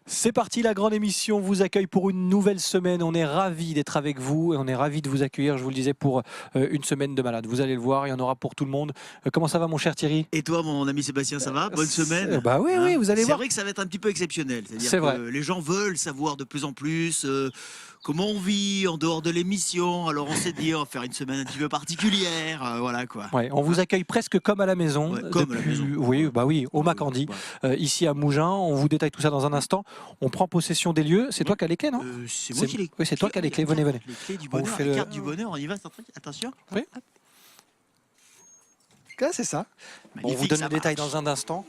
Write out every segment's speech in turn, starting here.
C'est parti, la grande émission vous accueille pour une nouvelle semaine. On est ravis d'être avec vous et on est ravis de vous accueillir, je vous le disais, pour une semaine de malade. Vous allez le voir, il y en aura pour tout le monde. Comment ça va, mon cher Thierry? Et toi, mon ami Sébastien, ça va? Bonne semaine. Bah oui, oui, vous allez voir. C'est vrai que ça va être un petit peu exceptionnel. C'est C'est-à-dire vrai. que les gens veulent savoir de plus en plus comment on vit en dehors de l'émission. Alors on s'est dit, on va faire une semaine un petit peu particulière. Voilà quoi. Ouais, on vous accueille presque comme à la maison. Ouais, comme à la maison. Oui, bah oui, au Macandie, ici à Mougins. On vous détaille tout ça dans un instant. On prend possession des lieux. C'est toi qui as les clés, non? C'est moi qui les. Oui, c'est toi qui as les clés. Venez, venez. Les clés du On bonheur, fait la le- carte du bonheur, on y va, c'est un truc. Attention. Oui. C'est ça. On vous Magnifique, donne ça le détail marche. dans un instant.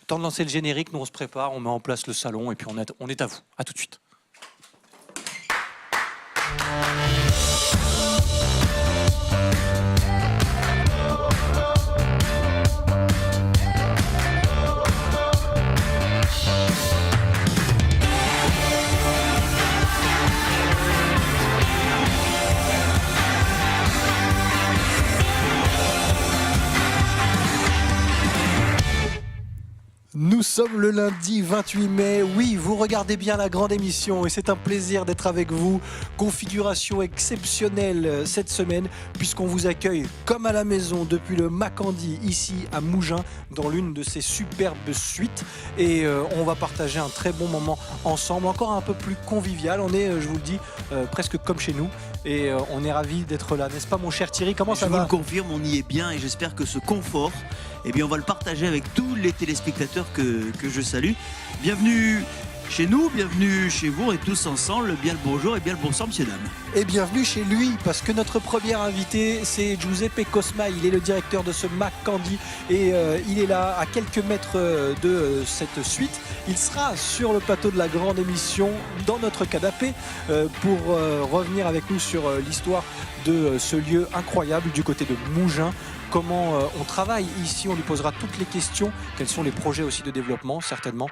Temps de lancer le générique, nous on se prépare, on met en place le salon et puis on est à vous. À tout de suite. Nous sommes le lundi 28 mai. Oui, vous regardez bien la grande émission et c'est un plaisir d'être avec vous. Configuration exceptionnelle cette semaine puisqu'on vous accueille comme à la maison depuis le Macandie ici à Mougins dans l'une de ces superbes suites et on va partager un très bon moment ensemble, encore un peu plus convivial. On est, je vous le dis, presque comme chez nous et on est ravis d'être là, n'est-ce pas mon cher Thierry? Comment ça Je vous va? le confirme, on y est bien et j'espère que ce confort, eh bien, on va le partager avec tous les téléspectateurs que je salue. Bienvenue chez nous, bienvenue chez vous et tous ensemble. Bien le bonjour et bien le bonsoir, messieurs, dames. Et bienvenue chez lui, parce que notre premier invité, c'est Giuseppe Cosma. Il est le directeur de ce Macandie et il est là à quelques mètres de cette suite. Il sera sur le plateau de la grande émission dans notre canapé pour revenir avec nous sur l'histoire de ce lieu incroyable du côté de Mougins. Comment on travaille ici, on lui posera toutes les questions, quels sont les projets aussi de développement, certainement.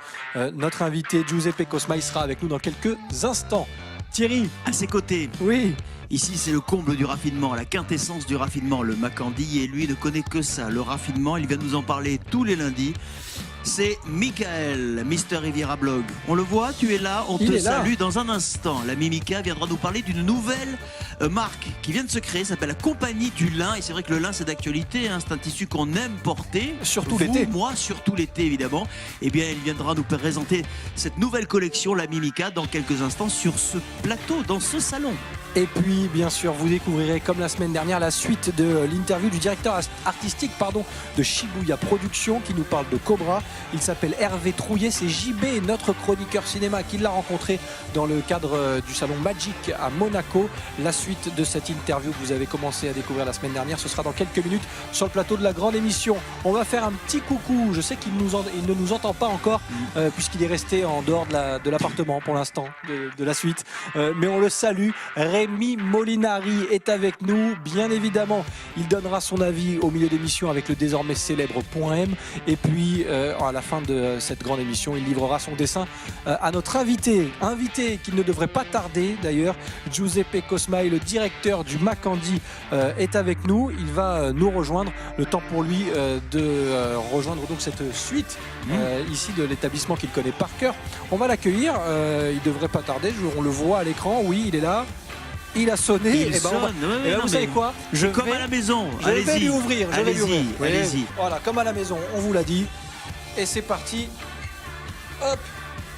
Notre invité Giuseppe Cosma, il sera avec nous dans quelques instants. Thierry, À ses côtés, oui, ici c'est le comble du raffinement, la quintessence du raffinement, le Macandie, et lui ne connaît que ça, le raffinement. Il vient nous en parler tous les lundis. C'est Michael, Mister Riviera Blog. On le voit, tu es là, on Il te est là. salue dans un instant. L'ami Mika viendra nous parler d'une nouvelle marque qui vient de se créer, s'appelle la Compagnie du Lin. Et c'est vrai que le lin c'est d'actualité, hein, c'est un tissu qu'on aime porter. Surtout Vous, l'été. Moi, surtout l'été évidemment. Eh bien, il viendra nous présenter cette nouvelle collection, l'ami Mika, dans quelques instants sur ce plateau, dans ce salon. et puis bien sûr vous découvrirez comme la semaine dernière la suite de l'interview du directeur artistique de Shibuya Productions qui nous parle de Cobra. Il s'appelle Hervé Trouillet, c'est JB, notre chroniqueur cinéma, qui l'a rencontré dans le cadre du salon Magic à Monaco. La suite de cette interview que vous avez commencé à découvrir la semaine dernière, ce sera dans quelques minutes sur le plateau de la grande émission. On va faire un petit coucou, je sais qu'il il ne nous entend pas encore puisqu'il est resté en dehors de l'appartement pour l'instant de la suite, mais on le salue. Rémi Molinari est avec nous, bien évidemment. Il donnera son avis au milieu d'émission avec le désormais célèbre Point M. Et puis, à la fin de cette grande émission, il livrera son dessin à notre invité qui ne devrait pas tarder d'ailleurs. Giuseppe Cosma, le directeur du Macandie, est avec nous. Il va nous rejoindre. Le temps pour lui de rejoindre donc cette suite ici de l'établissement qu'il connaît par cœur. On va l'accueillir. Il devrait pas tarder. On le voit à l'écran. Oui, il est là. Il a sonné. Il sonne. Ouais, non, vous savez mais quoi? comme à la maison. Je vais lui Allez-y. ouvrir. Allez-y. Oui, Allez-y. voilà, comme à la maison, on vous l'a dit. Et c'est parti. Hop.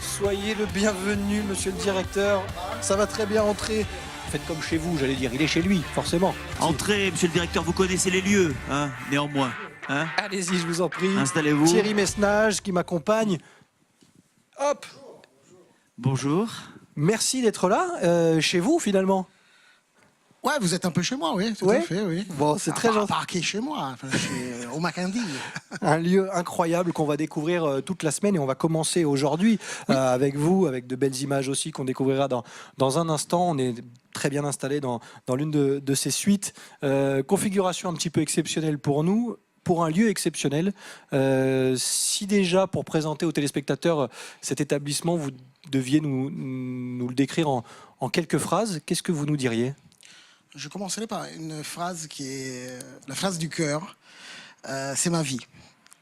Soyez le bienvenu, monsieur le directeur. Ça va très bien entrer. Faites comme chez vous, j'allais dire. Il est chez lui, forcément. Entrez, monsieur le directeur, vous connaissez les lieux, hein, néanmoins. Hein. Allez-y, je vous en prie. Installez-vous. Thierry Messnage qui m'accompagne. Hop. Bonjour. Merci d'être là, chez vous finalement. Ouais, vous êtes un peu chez moi, oui, tout Ouais. à fait, oui. Bon, c'est très gentil. Pas qui est chez moi, enfin, au Macandie. Un lieu incroyable qu'on va découvrir toute la semaine et on va commencer aujourd'hui avec vous, avec de belles images aussi qu'on découvrira dans un instant. On est très bien installé dans l'une de ces suites. Configuration un petit peu exceptionnelle pour nous, pour un lieu exceptionnel. Si déjà, pour présenter aux téléspectateurs cet établissement, vous deviez nous le décrire en quelques phrases, qu'est-ce que vous nous diriez ? Je commencerai par une phrase qui est la phrase du cœur. C'est ma vie.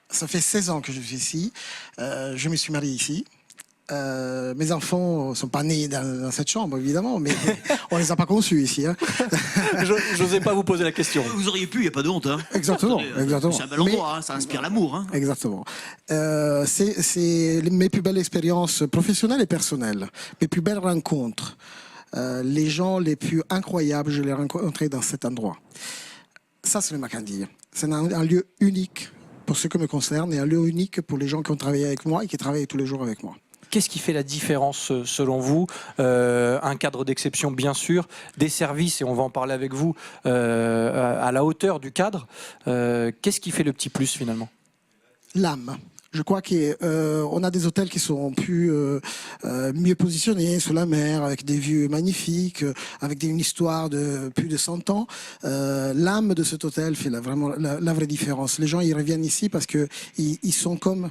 Ça fait 16 ans que je suis ici. Je me suis marié ici. Mes enfants ne sont pas nés dans cette chambre, évidemment, mais on ne les a pas conçus ici. Hein. J'osais pas vous poser la question. Vous auriez pu, il n'y a pas de honte. Hein. Exactement, exactement. C'est un bel endroit, hein, ça inspire l'amour. Hein. Exactement. C'est mes plus belles expériences professionnelles et personnelles, mes plus belles rencontres. Les gens les plus incroyables, je les ai rencontrés dans cet endroit. Ça, c'est le Makandi. C'est un lieu unique pour ce qui me concerne et un lieu unique pour les gens qui ont travaillé avec moi et qui travaillent tous les jours avec moi. Qu'est-ce qui fait la différence selon vous? Un cadre d'exception bien sûr, des services, et on va en parler avec vous, à la hauteur du cadre. Qu'est-ce qui fait le petit plus finalement? L'âme. Je crois qu'on a des hôtels qui sont mieux positionnés sur la mer, avec des vues magnifiques, avec une histoire de plus de 100 ans. L'âme de cet hôtel fait vraiment la vraie différence. Les gens ils reviennent ici parce qu'ils sont comme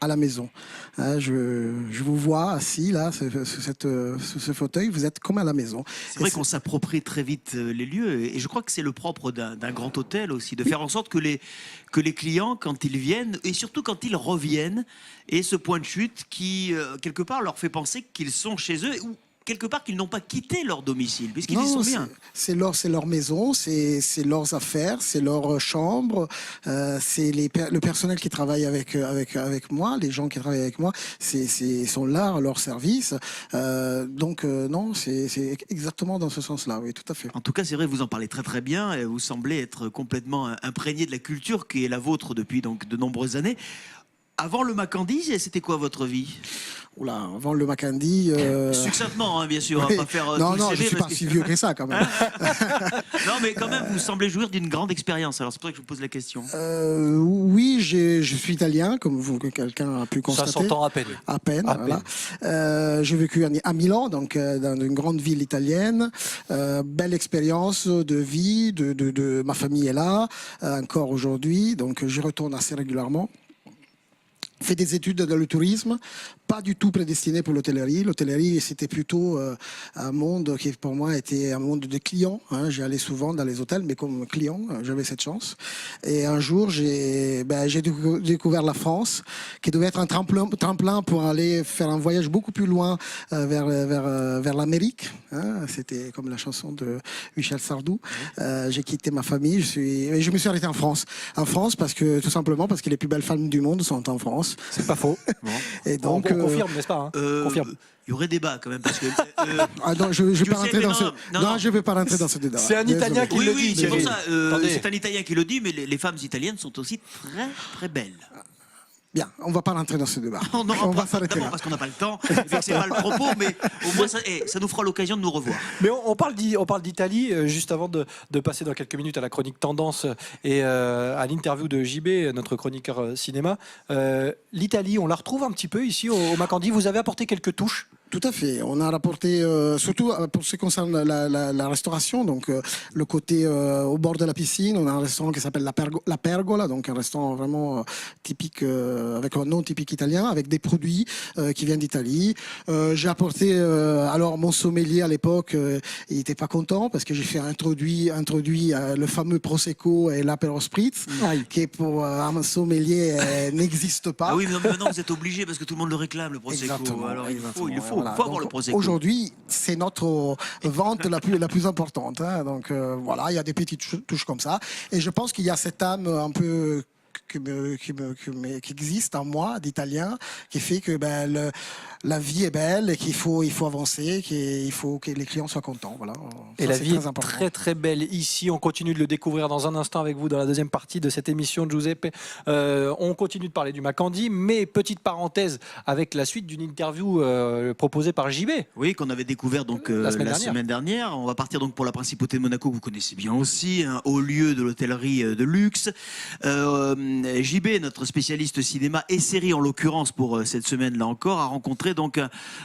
à la maison. Je vous vois assis là, sur ce fauteuil, vous êtes comme à la maison. C'est vrai qu'on s'approprie très vite les lieux, et je crois que c'est le propre d'un grand hôtel aussi, de faire en sorte que les clients, quand ils viennent, et surtout quand ils reviennent, aient ce point de chute qui, quelque part, leur fait penser qu'ils sont chez eux, ou quelque part qu'ils n'ont pas quitté leur domicile, puisqu'ils y sont bien. C'est leur maison, c'est leurs affaires, c'est leur chambre, c'est le personnel qui travaille avec moi, les gens qui travaillent avec moi, sont là à leur service. Non, c'est exactement dans ce sens-là, oui, tout à fait. En tout cas, c'est vrai, vous en parlez très très bien, et vous semblez être complètement imprégné de la culture qui est la vôtre depuis donc de nombreuses années. Avant le Makandi, c'était quoi votre vie? Oula, avant le Makandi... Succinctement, hein, bien sûr, oui. On va pas faire non, tout le CV, je suis pas si vieux que ça, quand même. Non, mais quand même, vous semblez jouir d'une grande expérience. Alors, c'est pour ça que je vous pose la question. Oui, je suis italien, comme quelqu'un a pu constater. Ça s'entend à peine. À peine, voilà. J'ai vécu à Milan, donc dans une grande ville italienne. Belle expérience de vie, ma famille est là, encore aujourd'hui, donc j'y retourne assez régulièrement. Fait des études dans le tourisme, pas du tout prédestiné pour l'hôtellerie. L'hôtellerie, c'était plutôt un monde qui, pour moi, était un monde de clients. Hein. J'y allais souvent dans les hôtels, mais comme client, j'avais cette chance. Et un jour, j'ai découvert la France, qui devait être un tremplin pour aller faire un voyage beaucoup plus loin vers l'Amérique. Hein. C'était comme la chanson de Michel Sardou. J'ai quitté ma famille, je me suis arrêté en France. En France, tout simplement parce que les plus belles femmes du monde sont en France. C'est pas faux. Bon. Et donc, on confirme, n'est-ce pas, hein? Confirme. Il y aurait débat quand même parce que. Ah non, je ne vais pas rentrer dans ce. Non, je vais pas rentrer dans ce débat. C'est un Italien qui le dit. Oui, c'est pour ça. Attendez. C'est un Italien qui le dit, mais les femmes italiennes sont aussi très très belles. Bien, on ne va pas rentrer dans ce débat. On va s'arrêter là. Parce qu'on n'a pas le temps, c'est pas le propos, mais au moins ça nous fera l'occasion de nous revoir. Mais on parle d'Italie, juste avant de passer dans quelques minutes à la chronique Tendance et à l'interview de JB, notre chroniqueur cinéma. L'Italie, on la retrouve un petit peu ici au Makandi. Vous avez apporté quelques touches. Tout à fait. On a rapporté, surtout pour ce qui concerne la restauration, donc le côté au bord de la piscine, on a un restaurant qui s'appelle La Pergola, donc un restaurant vraiment typique, avec un nom typique italien, avec des produits qui viennent d'Italie. J'ai apporté, alors mon sommelier à l'époque, il n'était pas content parce que j'ai fait introduit le fameux Prosecco et l'Aperol Spritz, qui est pour un sommelier n'existe pas. Ah oui, mais maintenant vous êtes obligé parce que tout le monde le réclame, le Prosecco. Exactement, alors il faut voilà. avoir le Prosecco. Aujourd'hui, c'est notre vente la plus importante. Hein. Donc voilà, il y a des petites touches comme ça. Et je pense qu'il y a cette âme un peu qui existe en moi d'italien, qui fait que la vie est belle et qu'il faut avancer, qu'il faut que les clients soient contents. Voilà. Et ça, la vie très est très très belle ici. On continue de le découvrir dans un instant avec vous dans la deuxième partie de cette émission de Giuseppe. On continue de parler du Makandi, mais petite parenthèse avec la suite d'une interview proposée par JB. Oui, qu'on avait découvert donc la semaine dernière. On va partir donc pour la Principauté de Monaco, que vous connaissez bien aussi, hein, haut lieu de l'hôtellerie de luxe. JB, notre spécialiste cinéma et série en l'occurrence pour cette semaine là encore, a rencontré donc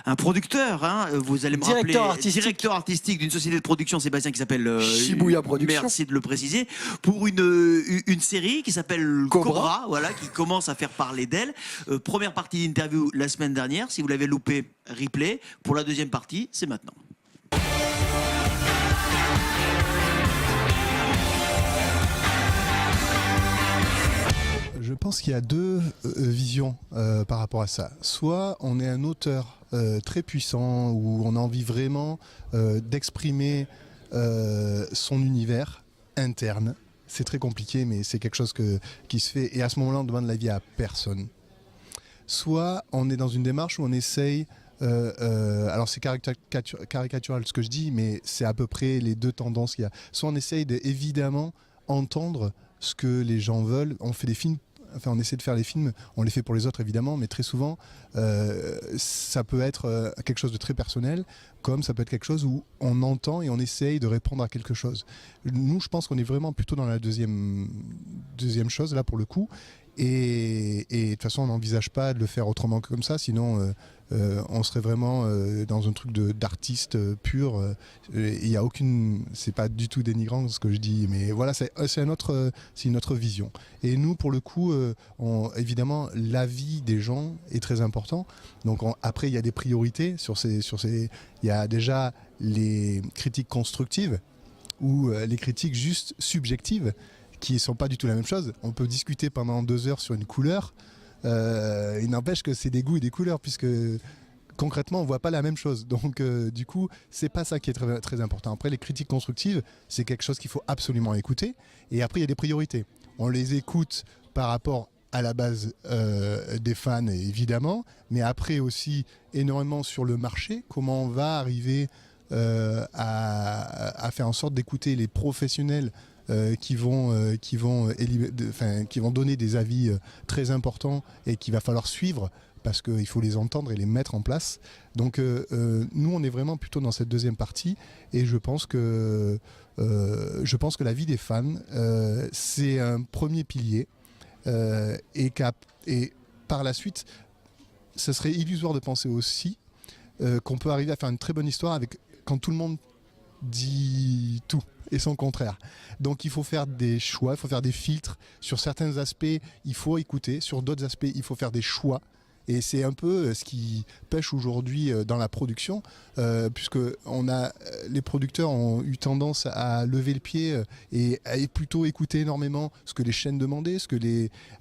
un producteur, hein, vous allez me rappeler, directeur artistique d'une société de production, Sébastien, qui s'appelle Shibuya Production. Merci de le préciser, pour une série qui s'appelle Cobra, voilà, qui commence à faire parler d'elle. Première partie d'interview la semaine dernière, si vous l'avez loupé, replay. Pour la deuxième partie, c'est maintenant. Je pense qu'il y a deux visions par rapport à ça. Soit on est un auteur très puissant où on a envie vraiment d'exprimer son univers interne. C'est très compliqué, mais c'est quelque chose qui se fait. Et à ce moment-là, on demande l'avis à personne. Soit on est dans une démarche où on essaye... alors c'est caricatural ce que je dis, mais c'est à peu près les deux tendances qu'il y a. Soit on essaye évidemment entendre ce que les gens veulent. On fait des films, enfin on essaie de faire les films, on les fait pour les autres évidemment, mais très souvent ça peut être quelque chose de très personnel, comme ça peut être quelque chose où on entend et on essaye de répondre à quelque chose. Nous, je pense qu'on est vraiment plutôt dans la deuxième chose là pour le coup. Et de toute façon, on n'envisage pas de le faire autrement que comme ça, sinon on serait vraiment dans un truc d'artiste pur. Il y a aucune, c'est pas du tout dénigrant ce que je dis, mais voilà, c'est une autre vision. Et nous, pour le coup, évidemment, l'avis des gens est très important. Donc après, il y a des priorités il y a déjà les critiques constructives ou les critiques juste subjectives, qui ne sont pas du tout la même chose. On peut discuter pendant 2 heures sur une couleur. Il n'empêche que c'est des goûts et des couleurs, puisque concrètement, on ne voit pas la même chose. Donc, du coup, c'est pas ça qui est très, très important. Après, les critiques constructives, c'est quelque chose qu'il faut absolument écouter. Et après, il y a des priorités. On les écoute par rapport à la base des fans, évidemment, mais après aussi énormément sur le marché, comment on va arriver à faire en sorte d'écouter les professionnels qui vont donner des avis très importants et qu'il va falloir suivre parce qu'il faut les entendre et les mettre en place. Donc nous, on est vraiment plutôt dans cette deuxième partie et je pense que l'avis des fans, c'est un premier pilier et par la suite, ce serait illusoire de penser aussi qu'on peut arriver à faire une très bonne histoire quand tout le monde dit tout et son contraire. Donc il faut faire des choix, il faut faire des filtres. Sur certains aspects, il faut écouter. Sur d'autres aspects, il faut faire des choix. Et c'est un peu ce qui pêche aujourd'hui dans la production, puisque les producteurs ont eu tendance à lever le pied et à plutôt écouter énormément ce que les chaînes demandaient,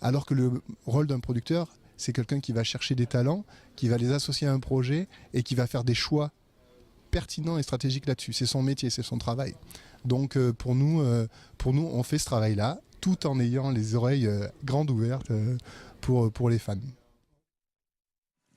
alors que le rôle d'un producteur, c'est quelqu'un qui va chercher des talents, qui va les associer à un projet et qui va faire des choix pertinents et stratégiques là-dessus. C'est son métier, c'est son travail. Donc pour nous, on fait ce travail-là, tout en ayant les oreilles grandes ouvertes pour les fans.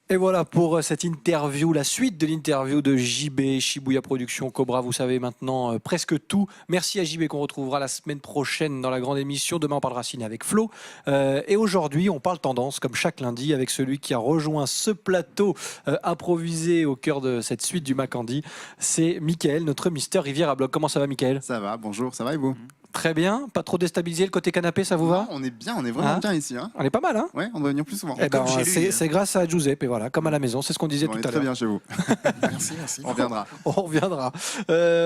Et voilà pour cette interview, la suite de l'interview de JB, Shibuya Productions, Cobra, vous savez maintenant presque tout. Merci à JB qu'on retrouvera la semaine prochaine dans la grande émission. Demain on parlera ciné avec Flo. Et aujourd'hui on parle tendance comme chaque lundi avec celui qui a rejoint ce plateau improvisé au cœur de cette suite du Macandie. C'est Mickaël, notre Mister Rivière à Blog. Comment ça va Mickaël ? Ça va, bonjour, ça va et vous ? Très bien, pas trop déstabilisé le côté canapé, ça vous va ? Non, on est bien, on est vraiment bien ici. Hein. On est pas mal, hein ? Ouais, on doit venir plus souvent. Eh ben, c'est grâce à Giuseppe, et voilà, comme à la maison, c'est ce qu'on disait tout à l'heure. Très bien chez vous. Merci. On reviendra. On reviendra.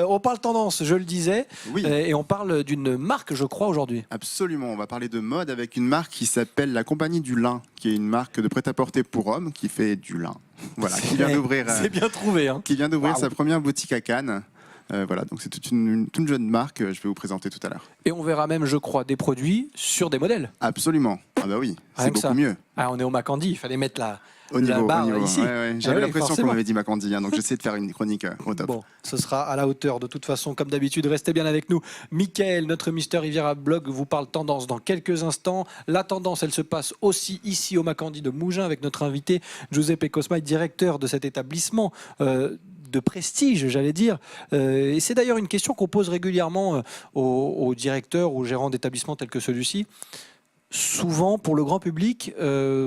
On parle tendance, je le disais, Oui. Et on parle d'une marque, je crois, aujourd'hui. Absolument, on va parler de mode avec une marque qui s'appelle la Compagnie du Lin, qui est une marque de prêt-à-porter pour hommes qui fait du lin. Voilà, qui vient d'ouvrir. C'est bien trouvé, hein. Qui vient d'ouvrir Wow. sa première boutique à Cannes. Voilà, donc c'est toute une jeune marque, je vais vous présenter tout à l'heure. Et on verra même, je crois, des produits sur des modèles. Absolument. Ah bah oui, Rien c'est que ça. beaucoup mieux. Ah, on est au Macandie, il fallait mettre la Au barre niveau. ici. Ouais. J'avais Ah oui, l'impression forcément. qu'on m'avait dit Macandie, hein, donc j'essaie de faire une chronique au top. Bon, ce sera à la hauteur de toute façon, comme d'habitude. Restez bien avec nous. Mickaël, notre Mister Riviera Blog, vous parle tendance dans quelques instants. La tendance, elle se passe aussi ici au Macandie de Mougins avec notre invité Giuseppe Cosma, directeur de cet établissement de prestige, j'allais dire. Et c'est d'ailleurs une question qu'on pose régulièrement aux directeurs, aux gérants d'établissements tels que celui-ci. Souvent, pour le grand public,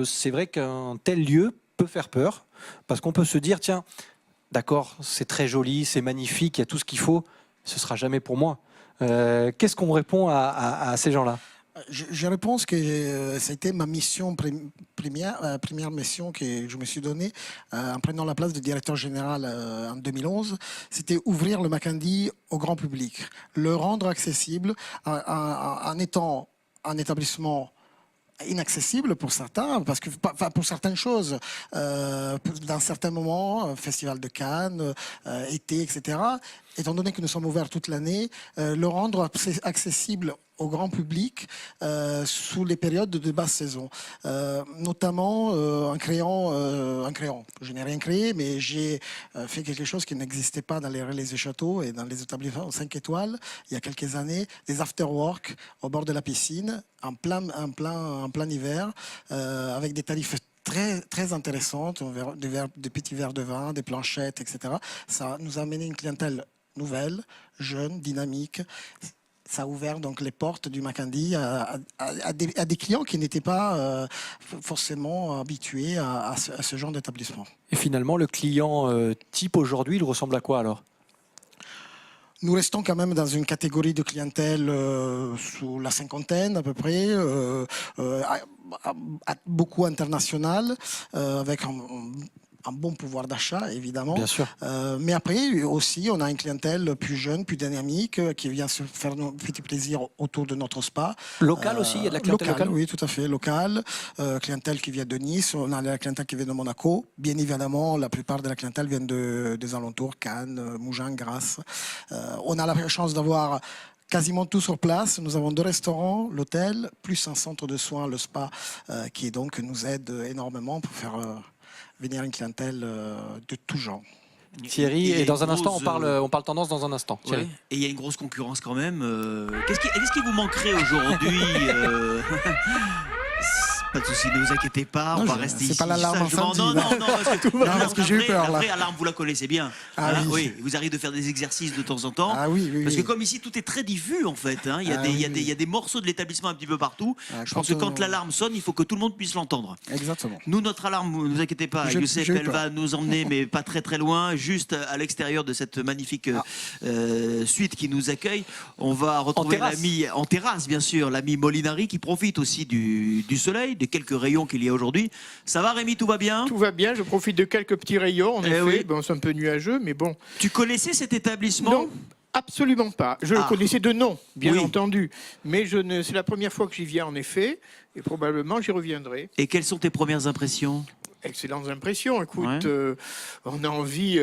c'est vrai qu'un tel lieu peut faire peur, parce qu'on peut se dire, tiens, d'accord, c'est très joli, c'est magnifique, il y a tout ce qu'il faut, ce ne sera jamais pour moi. Qu'est-ce qu'on répond à ces gens-là ? Je réponds que ça a été ma mission première mission que je me suis donnée en prenant la place de directeur général en 2011. C'était ouvrir le Macandie au grand public, le rendre accessible en étant un établissement inaccessible pour certains, parce que pour certaines choses, dans certains moments, Festival de Cannes, été, etc., étant donné que nous sommes ouverts toute l'année, le rendre accessible au grand public sous les périodes de basse saison, notamment en créant un crayon. Je n'ai rien créé, mais j'ai fait quelque chose qui n'existait pas dans les relais et châteaux et dans les établissements 5 étoiles il y a quelques années, des after-work au bord de la piscine en plein hiver avec des tarifs très, très intéressants, des petits verres de vin, des planchettes, etc. Ça nous a amené une clientèle nouvelle, jeune, dynamique. Ça a ouvert donc les portes du Macandie à des clients qui n'étaient pas forcément habitués à ce genre d'établissement. Et finalement, le client type aujourd'hui, il ressemble à quoi alors ? Nous restons quand même dans une catégorie de clientèle sous la cinquantaine à peu près, beaucoup internationale, avec un bon pouvoir d'achat, évidemment. Bien sûr. Mais après, aussi, on a une clientèle plus jeune, plus dynamique, qui vient se faire un petit plaisir autour de notre spa. Local aussi, il y a de la clientèle locale. Oui, tout à fait, locale. Clientèle qui vient de Nice, on a la clientèle qui vient de Monaco. Bien évidemment, la plupart de la clientèle vient des alentours, Cannes, Mougins, Grasse. On a la chance d'avoir quasiment tout sur place. Nous avons 2 restaurants, l'hôtel, plus un centre de soins, le spa, qui donc nous aide énormément pour faire venir une clientèle de tout genre. Thierry, et dans un instant, on parle tendance dans un instant. Thierry. Ouais. Et il y a une grosse concurrence quand même. Qu'est-ce qui vous manquerait aujourd'hui Pas de souci, ne vous inquiétez pas, on va rester ici. C'est pas l'alarme incendie. Non, parce que j'ai eu peur là. La vraie alarme, vous la connaissez bien. Oui, vous arrivez de faire des exercices de temps en temps. Ah oui. Parce que comme ici, tout est très diffus en fait. Il y a des morceaux de l'établissement un petit peu partout. Je pense que quand l'alarme sonne, il faut que tout le monde puisse l'entendre. Exactement. Nous, notre alarme, ne vous inquiétez pas, Youssef, elle va nous emmener, mais pas très très loin, juste à l'extérieur de cette magnifique suite qui nous accueille. On va retrouver l'ami en terrasse, bien sûr, l'ami Molinari qui profite aussi du soleil, des quelques rayons qu'il y a aujourd'hui. Ça va, Rémi, tout va bien ? Tout va bien, je profite de quelques petits rayons, en effet. Oui. Bon, c'est un peu nuageux, mais bon. Tu connaissais cet établissement ? Non, absolument pas. Je le connaissais de nom, bien entendu. Mais c'est la première fois que j'y viens, en effet. Et probablement, j'y reviendrai. Et quelles sont tes premières impressions ? Excellentes impressions. Écoute, on a envie,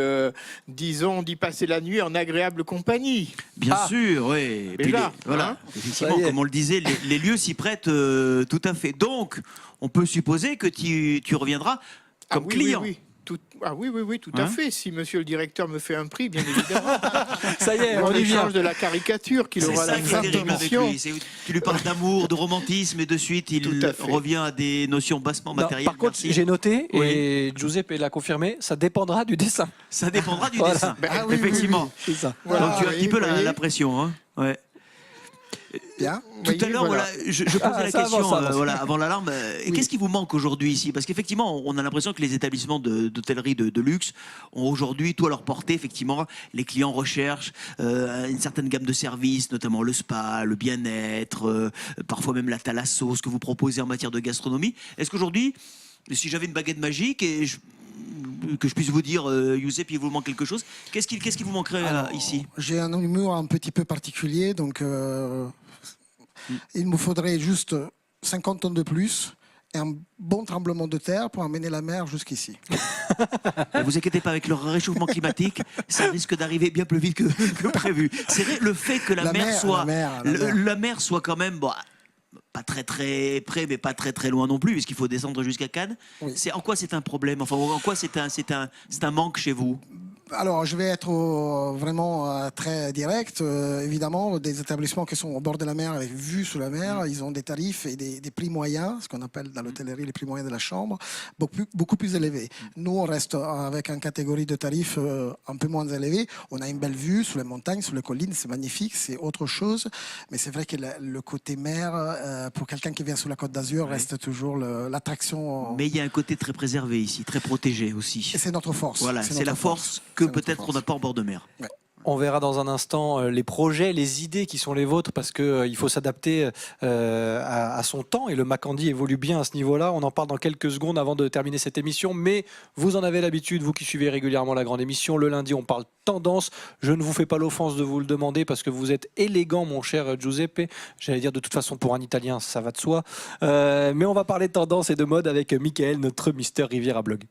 disons, d'y passer la nuit en agréable compagnie. Bien sûr, oui. Voilà. Effectivement, comme on le disait, les lieux s'y prêtent tout à fait. Donc, on peut supposer que tu reviendras comme client. Oui. Tout à fait. Si monsieur le directeur me fait un prix, bien évidemment. Ça y est, on échange de la caricature qu'il aura la fin de l'émission. Tu lui parles d'amour, de romantisme et de suite il revient à des notions bassement matérielles. Par contre, j'ai noté, et Giuseppe l'a confirmé, ça dépendra du dessin. Ça dépendra du dessin, effectivement. C'est ça. Donc tu as un petit peu la pression. Hein. Ouais. Bien. Tout à l'heure, je posais la question avant l'alarme. Qu'est-ce qui vous manque aujourd'hui ici ? Parce qu'effectivement, on a l'impression que les établissements d'hôtellerie de luxe ont aujourd'hui tout à leur portée. Effectivement, les clients recherchent une certaine gamme de services, notamment le spa, le bien-être, parfois même la thalasso, ce que vous proposez en matière de gastronomie. Est-ce qu'aujourd'hui, si j'avais une baguette magique et que je puisse vous dire, Youssef, il vous manque quelque chose, qu'est-ce qui vous manquerait ici ? J'ai un humour un petit peu particulier, donc il me faudrait juste 50 tonnes de plus et un bon tremblement de terre pour amener la mer jusqu'ici. Ne vous inquiétez pas, avec le réchauffement climatique, ça risque d'arriver bien plus vite que prévu. C'est vrai, le fait que la mer soit quand même... pas très très près, mais pas très très loin non plus, puisqu'il faut descendre jusqu'à Cannes. Oui. En quoi c'est un problème ? Enfin, en quoi c'est un manque chez vous ? Alors, je vais être vraiment très direct. Évidemment, des établissements qui sont au bord de la mer, avec vue sur la mer, ils ont des tarifs et des prix moyens, ce qu'on appelle dans l'hôtellerie les prix moyens de la chambre, beaucoup plus élevés. Nous, on reste avec une catégorie de tarifs un peu moins élevés. On a une belle vue sur les montagnes, sur les collines, c'est magnifique, c'est autre chose. Mais c'est vrai que le côté mer, pour quelqu'un qui vient sur la Côte d'Azur, reste toujours l'attraction. Mais il y a un côté très préservé ici, très protégé aussi. Et c'est notre force. Voilà, c'est la force que peut-être on n'a pas en bord de mer. Ouais. On verra dans un instant les projets, les idées qui sont les vôtres, parce qu'il faut s'adapter à son temps, et le Macandie évolue bien à ce niveau-là. On en parle dans quelques secondes avant de terminer cette émission, mais vous en avez l'habitude, vous qui suivez régulièrement la grande émission. Le lundi, on parle tendance. Je ne vous fais pas l'offense de vous le demander, parce que vous êtes élégant, mon cher Giuseppe. J'allais dire, de toute façon, pour un Italien, ça va de soi. Mais on va parler de tendance et de mode avec Michael, notre Mister Riviera Blog.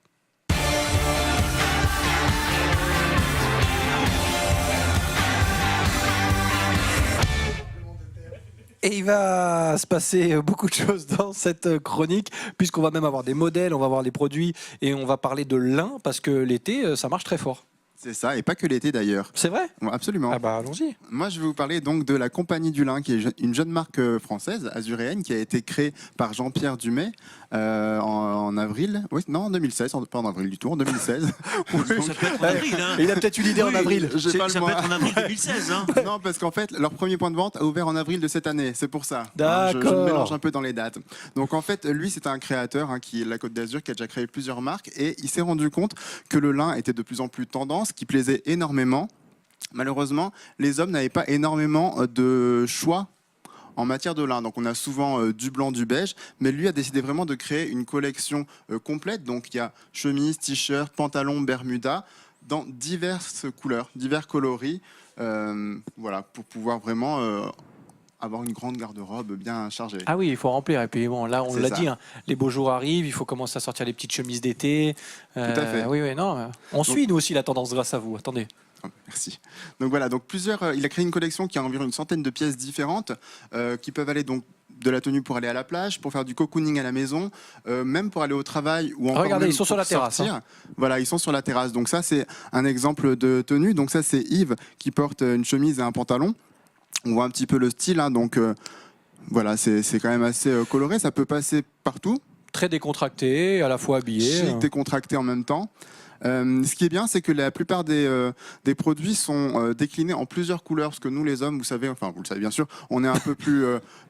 Et il va se passer beaucoup de choses dans cette chronique, puisqu'on va même avoir des modèles, on va voir les produits, et on va parler de lin, parce que l'été, ça marche très fort. C'est ça, et pas que l'été d'ailleurs. C'est vrai? Ouais, absolument. Ah bah allons-y. Moi, je vais vous parler donc de la Compagnie du Lin, qui est une jeune marque française, azuréenne, qui a été créée par Jean-Pierre Dumay en avril. Oui, non, en 2016, pas en avril du tout, en 2016. Ça peut être en avril. Hein. Il a peut-être eu l'idée en avril. J'ai pas le Ça peut mois. être en avril 2016. Hein. Non, parce qu'en fait, leur premier point de vente a ouvert en avril de cette année. C'est pour ça. D'accord. Je mélange un peu dans les dates. Donc en fait, lui, c'est un créateur qui est de la Côte d'Azur, qui a déjà créé plusieurs marques, et il s'est rendu compte que le lin était de plus en plus tendance, qui plaisait énormément. Malheureusement, les hommes n'avaient pas énormément de choix en matière de lin. Donc on a souvent du blanc, du beige, mais lui a décidé vraiment de créer une collection complète. Donc il y a chemise, t-shirt, pantalon, bermuda, dans diverses couleurs, divers coloris, voilà, pour pouvoir vraiment avoir une grande garde-robe bien chargée. Ah oui, il faut remplir. Et puis bon, là, on C'est l'a ça. dit, hein, les beaux jours arrivent, il faut commencer à sortir les petites chemises d'été. Tout à fait. Oui, oui, non. On suit, nous aussi, la tendance grâce à vous. Attendez. Oh, merci. Donc voilà, donc il a créé une collection qui a environ une centaine de pièces différentes qui peuvent aller donc de la tenue pour aller à la plage, pour faire du cocooning à la maison, même pour aller au travail ou encore Regardez, même ils sont sur pour la terrasse, sortir. Voilà, ils sont sur la terrasse. Donc ça, c'est un exemple de tenue. Donc ça, c'est Yves qui porte une chemise et un pantalon. On voit un petit peu le style. Hein, donc voilà, c'est quand même assez coloré. Ça peut passer partout. Très décontracté, à la fois habillé. Chic, décontracté en même temps. Ce qui est bien, c'est que la plupart des produits sont déclinés en plusieurs couleurs, parce que nous, les hommes, vous savez, enfin vous le savez bien sûr, on est un peu plus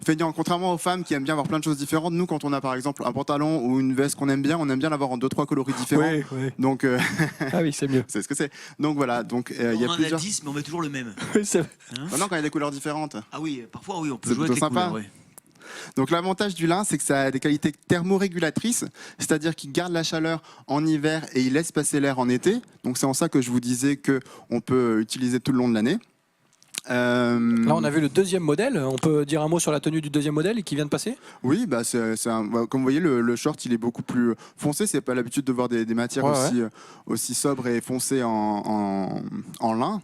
feignants, contrairement aux femmes qui aiment bien avoir plein de choses différentes. Nous, quand on a par exemple un pantalon ou une veste qu'on aime bien, on aime bien l'avoir en 2-3 coloris différents. Oui, oui. Donc, Ah oui, c'est mieux. c'est ce que c'est. Donc voilà, donc il y On a en plusieurs. a 10, mais on met toujours le même. Oui, c'est vrai. Maintenant, quand il y a des couleurs différentes. Ah oui, parfois, oui, on peut C'est jouer avec plutôt les sympa. couleurs. Ouais. Donc l'avantage du lin, c'est que ça a des qualités thermorégulatrices, c'est-à-dire qu'il garde la chaleur en hiver et il laisse passer l'air en été. Donc c'est en ça que je vous disais qu'on peut utiliser tout le long de l'année. Là, on a vu le deuxième modèle. On peut dire un mot sur la tenue du deuxième modèle qui vient de passer? Oui, bah comme vous voyez, le short, il est beaucoup plus foncé. C'est pas l'habitude de voir des matières aussi sobres et foncées en lin.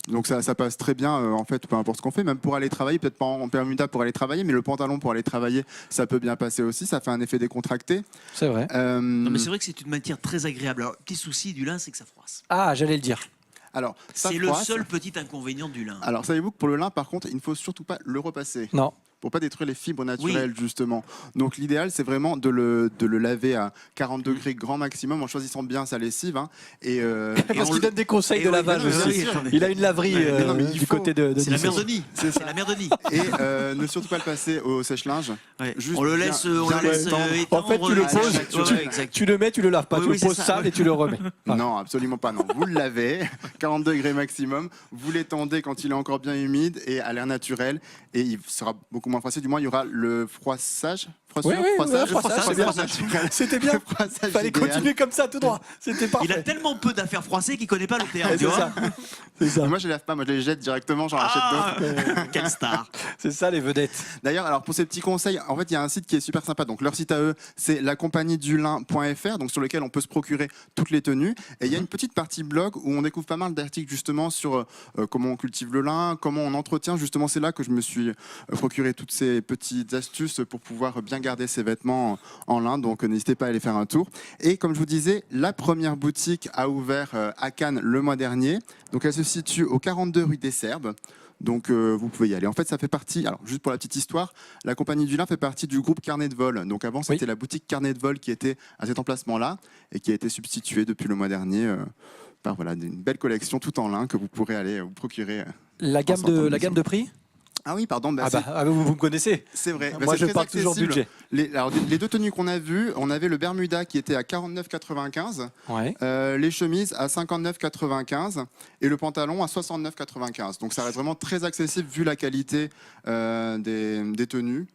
Donc ça passe très bien, en fait, peu importe ce qu'on fait, même pour aller travailler, peut-être pas en bermuda pour aller travailler, mais le pantalon pour aller travailler, ça peut bien passer aussi, ça fait un effet décontracté. C'est vrai. Non, mais c'est vrai que c'est une matière très agréable. Alors, petit souci du lin, c'est que ça froisse. Ah, j'allais le dire. Alors, ça C'est le froisse. seul petit inconvénient du lin. Alors, savez-vous que pour le lin, par contre, il ne faut surtout pas le repasser. Non. Pour pas détruire les fibres naturelles, justement. Donc l'idéal, c'est vraiment de le laver à 40 degrés grand maximum en choisissant bien sa lessive. Hein, Parce qu'il donne des conseils de Et lavage oui, aussi. oui, Il a une laverie non, mais il du faut- côté de C'est la Nice. merdenie. C'est ça. C'est la merdenie. Et ne surtout pas le passer au sèche-linge. Ouais. Juste On le bien- laisse, bien étendre. En fait, tu le Ouais, poses, ouais, ouais, exact. Tu le mets, tu le laves pas. Oui, tu oui, le c'est poses ça, sale ouais. et tu le remets. Non, absolument pas. Non, vous le lavez, 40 degrés maximum. Vous l'étendez quand il est encore bien humide et à l'air naturel. Et il sera beaucoup moins froissé. Du moins, il y aura le froissage. Oui, oui, froissage, froissage, c'est bien. C'était bien. Froissage Fallait idéal. continuer comme ça, tout droit. C'était parfait. Il a tellement peu d'affaires froissées qu'il connaît pas le terme. Ouais, tu c'est vois. ça. C'est ça. Moi, je les lave pas. Moi, je les jette directement. J'en rachète d'autres. Ah, quelle star. C'est ça les vedettes. D'ailleurs, alors pour ces petits conseils, en fait, il y a un site qui est super sympa. Donc leur site à eux, c'est lacompagniedulin.fr, donc sur lequel on peut se procurer toutes les tenues. Et il y a une petite partie blog où on découvre pas mal d'articles justement sur comment on cultive le lin, comment on entretient. Justement, c'est là que je me suis procuré toutes ces petites astuces pour pouvoir bien garder ses vêtements en lin. Donc n'hésitez pas à aller faire un tour. Et comme je vous disais, la première boutique a ouvert à Cannes le mois dernier. Donc elle se situe au 42 rue des Serbes. Donc vous pouvez y aller. En fait, ça fait partie, alors juste pour la petite histoire, la compagnie du lin fait partie du groupe Carnet de Vol. Donc avant, c'était la boutique Carnet de Vol qui était à cet emplacement-là et qui a été substituée depuis le mois dernier par voilà, une belle collection tout en lin que vous pourrez aller vous procurer. La gamme de prix? Ah oui, pardon. Bah, vous me connaissez. c'est vrai. Bah, Moi, c'est je très parle toujours accessible. budget. Alors, les deux tenues qu'on a vues, on avait le Bermuda qui était à 49,95, Ouais. les chemises à 59,95 et le pantalon à 69,95. Donc ça reste vraiment très accessible vu la qualité des tenues.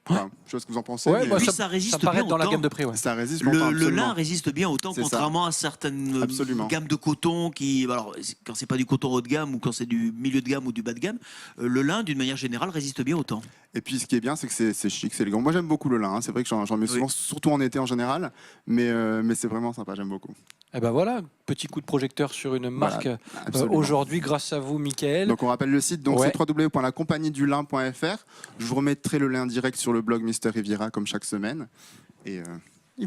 Enfin, je sais pas ce que vous en pensez. Ouais, mais moi, Puis ça ça résiste ça me paraît bien dans la autant. gamme de prix. Ouais. ça résiste longtemps. Le absolument. lin résiste bien autant, C'est ça. contrairement à certaines Absolument. gammes de coton qui, alors quand c'est pas du coton haut de gamme ou quand c'est du milieu de gamme ou du bas de gamme, le lin d'une manière générale résiste bien autant. Et puis ce qui est bien, c'est que c'est chic, c'est élégant. Moi j'aime beaucoup le lin. Hein. C'est vrai que j'en mets souvent, surtout en été en général, mais c'est vraiment sympa. J'aime beaucoup. Et ben voilà, petit coup de projecteur sur une marque absolument. aujourd'hui grâce à vous, Michael. Donc on rappelle le site, donc Ouais. c'est www.lacompagnidulin.fr. Je vous remettrai le lien direct sur le blog Mister Riviera comme chaque semaine. Et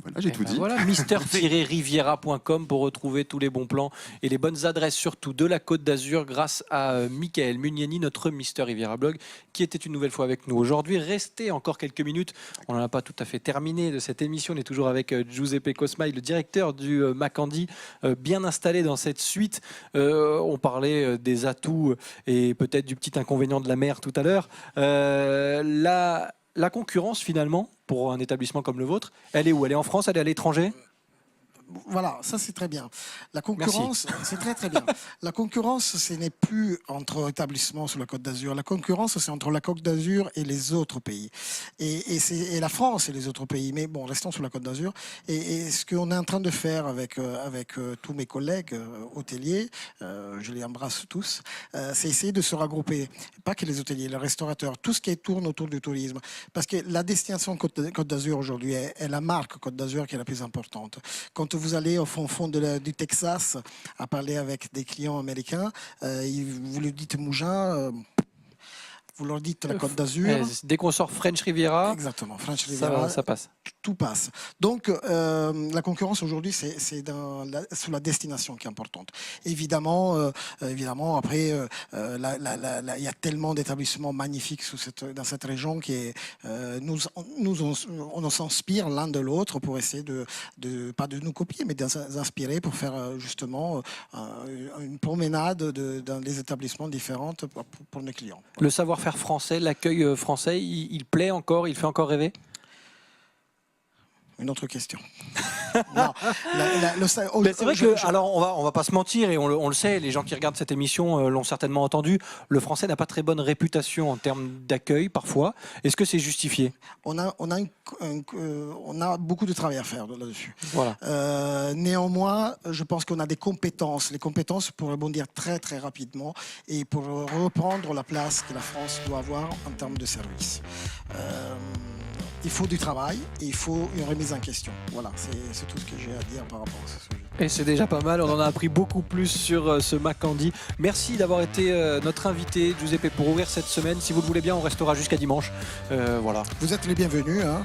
voilà, j'ai Eh tout ben dit. voilà, mister-riviera.com pour retrouver tous les bons plans et les bonnes adresses surtout de la Côte d'Azur grâce à Michael Munieni, notre Mister Riviera Blog, qui était une nouvelle fois avec nous aujourd'hui. Restez encore quelques minutes, on n'en a pas tout à fait terminé de cette émission, on est toujours avec Giuseppe Cosmai, le directeur du Macandi, bien installé dans cette suite. On parlait des atouts et peut-être du petit inconvénient de la mer tout à l'heure. La concurrence, finalement, pour un établissement comme le vôtre, elle est où? Elle est en France? Elle est à l'étranger? Voilà, ça c'est très bien. La concurrence, c'est très très bien. La concurrence, ce n'est plus entre établissements sur la Côte d'Azur. La concurrence, c'est entre la Côte d'Azur et les autres pays. Et la France et les autres pays. Mais bon, restons sur la Côte d'Azur. Et ce qu'on est en train de faire avec tous mes collègues hôteliers, je les embrasse tous, c'est essayer de se regrouper. Pas que les hôteliers, les restaurateurs, tout ce qui tourne autour du tourisme. Parce que la destination Côte d'Azur aujourd'hui est la marque Côte d'Azur qui est la plus importante. Quand vous allez au fond du Texas à parler avec des clients américains, vous lui dites Mougins, vous leur dites la Côte d'Azur. Dès qu'on sort French Riviera, Exactement, French Riviera, ça passe. tout passe. Donc la concurrence aujourd'hui, c'est sur la destination qui est importante. Évidemment, après, il y a tellement d'établissements magnifiques dans cette région qui on s'inspire l'un de l'autre pour essayer pas de nous copier, mais d'inspirer pour faire justement une promenade dans les établissements différents pour nos clients. Le savoir-faire français, l'accueil français, il plaît encore, il fait encore rêver? Une autre question. Non, c'est vrai que, alors on va pas se mentir et on le sait, les gens qui regardent cette émission l'ont certainement entendu, le français n'a pas très bonne réputation en termes d'accueil parfois. Est-ce que c'est justifié? On a beaucoup de travail à faire là-dessus. Voilà. Néanmoins, je pense qu'on a des compétences, les compétences pour rebondir très très rapidement et pour reprendre la place que la France doit avoir en termes de service. Il faut du travail et il faut une remise en question. Voilà, c'est tout ce que j'ai à dire par rapport à ce sujet. Et c'est déjà pas mal, on en a appris beaucoup plus sur ce Macandi. Merci d'avoir été notre invité, Giuseppe, pour ouvrir cette semaine. Si vous le voulez bien, on restera jusqu'à dimanche. Voilà. Vous êtes les bienvenus. Hein.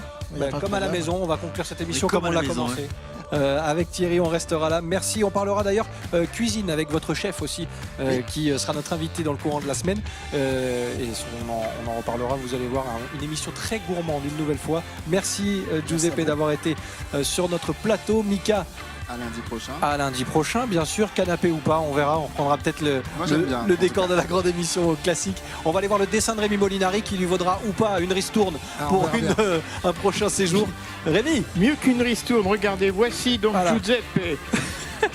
Comme à la maison, on va conclure cette émission comme comme on à l'a la maison, commencé. Avec Thierry, on restera là. Merci. On parlera d'ailleurs cuisine avec votre chef aussi, qui sera notre invité dans le courant de la semaine. Et on en reparlera. Vous allez voir une émission très gourmande une nouvelle fois. Merci Giuseppe d'avoir été sur notre plateau. Mika. À lundi prochain. À lundi prochain, bien sûr, canapé ou pas, on verra. On reprendra peut-être bien, le décor de la grande émission classique. On va aller voir le dessin de Rémi Molinari qui lui vaudra ou pas une ristourne pour un prochain séjour. Rémi, mieux qu'une ristourne, regardez, voici donc voilà. Giuseppe.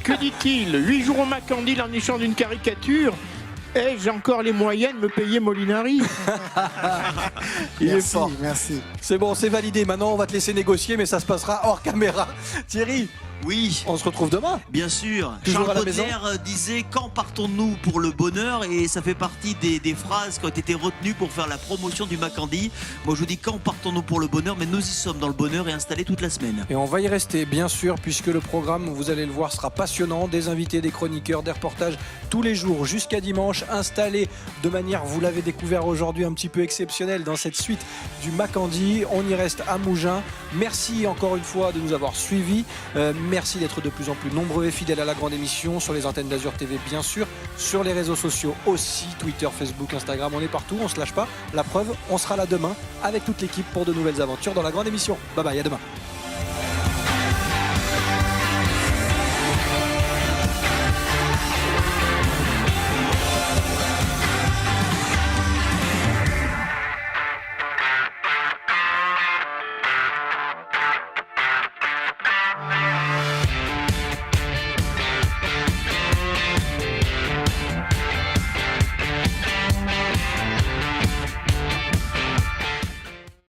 Que dit-il? 8 jours au Macandil en échange d'une caricature. Ai-je encore les moyens de me payer Molinari? Il est fort. Merci. C'est bon, c'est validé. Maintenant, on va te laisser négocier, mais ça se passera hors caméra. Thierry, Oui, on se retrouve demain. bien sûr. Toujours à Charles la maison. Baudelaire disait quand partons-nous pour le bonheur, et ça fait partie des phrases qui ont été retenues pour faire la promotion du Macandi. Moi je vous dis quand partons-nous pour le bonheur, mais nous y sommes dans le bonheur et installés toute la semaine. Et on va y rester, bien sûr, puisque le programme, vous allez le voir, sera passionnant. Des invités, des chroniqueurs, des reportages tous les jours jusqu'à dimanche, installés de manière, vous l'avez découvert aujourd'hui, un petit peu exceptionnelle dans cette suite du Macandi. On y reste à Mougins. Merci encore une fois de nous avoir suivis. Merci d'être de plus en plus nombreux et fidèles à la grande émission sur les antennes d'Azur TV, bien sûr, sur les réseaux sociaux aussi, Twitter, Facebook, Instagram, on est partout, on se lâche pas. La preuve, on sera là demain avec toute l'équipe pour de nouvelles aventures dans la grande émission. Bye bye, à demain.